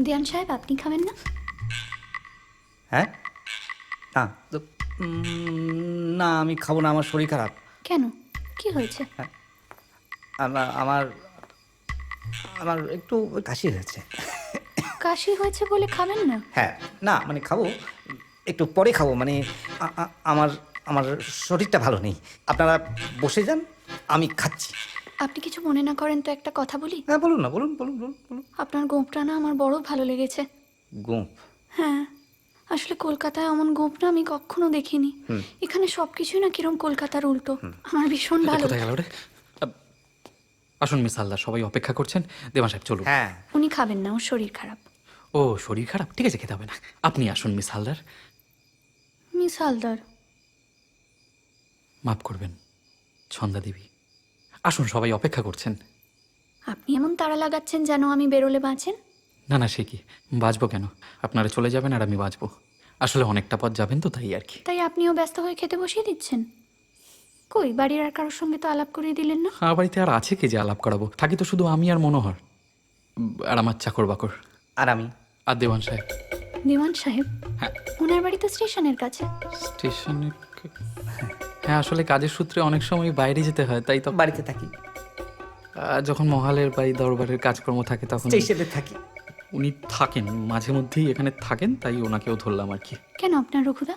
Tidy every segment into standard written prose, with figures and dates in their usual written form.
দেওয়ান সাহেব, আপনি খাবেন না? হ্যাঁ, না তো না, আমি খাবো না, আমার শরীর খারাপ। কেন, কি হয়েছে? আমার আমার আমার একটু কাশি হয়েছে। কাশি হয়েছে বলে খাবেন না? হ্যাঁ, না মানে খাবো, একটু পরে খাবো, মানে আমার আমার শরীরটা ভালো নেই। আপনারা বসে যান, আমি খাচ্ছি। আপনি কিছু মনে না করেন তো একটা কথা বলি? হ্যাঁ বলুন না, বলুন বলুন বলুন বলুন। আপনার গোঁফটা না আমার বড় ভালো লেগেছে। গোঁফ? হ্যাঁ, আসলে কলকাতায় এমন গোঁফ না আমি কখনো দেখিনি। এখানে সব কিছুই না কিরম কলকাতার উল্টো। আমার ভীষণ ভালো। কোথায় গেল রে? আসুন মিস হালদার, সবাই অপেক্ষা করছেন। দেওয়ান সাহেব চলুন। হ্যাঁ, উনি খাবেন না, ওর শরীর খারাপ। ও শরীর খারাপ, ঠিক আছে, খেতে হবে না। আপনি আসুন মিস হালদার। মিস হালদার? মাফ করবেন ছন্দা দেবী, আসুন, সবাই অপেক্ষা করছেন। আপনি এমন তাড়া লাগাচ্ছেন যেন আমি বেরোলে বাঁচেন। না না, সে কি, বাঁচবো কেন? আপনারা চলে যাবেন আর আমি বাঁচবো। আসলে অনেকটা পথ যাবেন তো, তাই আর কি। তাই আপনিও ব্যস্ত হয়ে খেতে বসিয়ে দিচ্ছেন? কই, বাড়ির আর কারোর সঙ্গে তো আলাপ করিয়ে দিলেন না? আমার বাড়িতে আর আছে কে যে আলাপ করাবো? থাকি তো শুধু আমি আর মনোহর, আর আমার চাকর বাকর, আর আমি। আর দেওয়ান সাহেব। দেওয়ান সাহেব? হ্যাঁ। ওনার বাড়ি তো স্টেশনের কাছে। স্টেশনে? হ্যাঁ, আসলে কাজের সূত্রে অনেক সময় বাইরে যেতে হয়, তাই তো। বাড়িতে থাকি, যখন মহালের বা এই দরবারের কাজকর্ম থাকে তখন স্টেশনে থাকি। উনি থাকেন, মাঝে মধ্যেই এখানে থাকেন, তাই ওনাকেও ধরলাম আর কি। কেন, আপনার রঘুদা?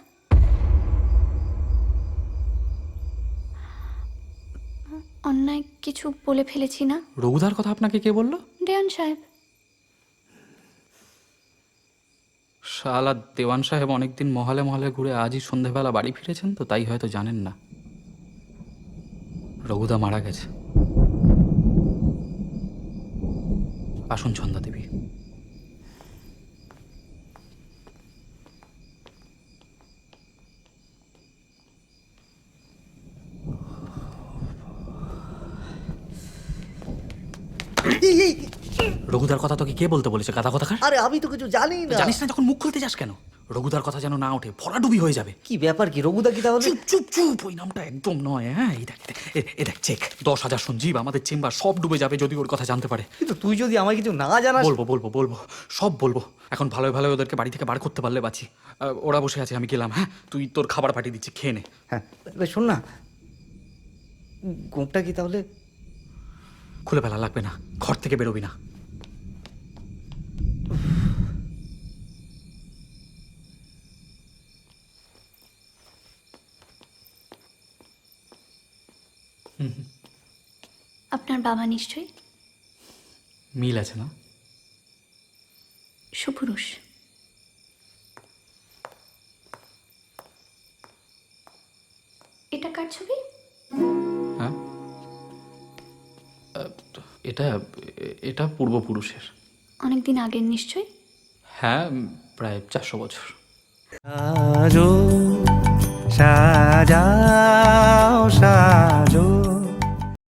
অন্যায় কিছু বলে ফেলেছি না? রঘুদার কথা আপনাকে কে বললো? দেওয়ান সাহেব। শালা দেওয়ান সাহেব অনেকদিন মহলে মহলে ঘুরে আজই সন্ধেবেলা বাড়ি ফিরেছেন, তো তাই হয়তো জানেন না রঘুদা মারা গেছে। আসুন ছন্দা দেবী। রঘুদার কথা তোকে কে বলতে বলেছে, গাদা কথা? আরে আমি তো কিছু জানি না। জানিস না যখন মুখ খুলতে যাস কেন? রঘুদার কথা যেন না ওঠে, ভরাডুবি হয়ে যাবে। কি ব্যাপার, কি রঘুদা কি তাহলে? চুপ চুপ চুপ, ওই নামটা একদম নয়। হ্যাঁ, এই দেখ এ দেখ, চেক 10,000 সঞ্জীব, আমাদের চেম্বার সব ডুবে যাবে যদি ওর কথা জানতে পারে। কিন্তু তুই যদি আমার কিছু না জানাস। বলবো বলবো বলবো, সব বলবো। এখন ভালো ভালো ওদেরকে বাড়ি থেকে বার করতে পারলে বাঁচি। ওরা বসে আছে, আমি গেলাম। হ্যাঁ, তুই তোর খাবার পাঠিয়ে দিচ্ছি, খেয়ে নে। হ্যাঁ, শোন না, গোঁপটা কি তাহলে? খুলে ফেলা লাগবে না, ঘর থেকে বেরোবি না। আপনার বাবা নিশ্চয়ই মিল আছে না? সুপুরুষ। এটা কার ছবি? হ্যাঁ, এটা এটা পূর্বপুরুষের। অনেকদিন আগের নিশ্চয়ই। হ্যাঁ, প্রায় 400 বছর। সাজো সাজাও সাজো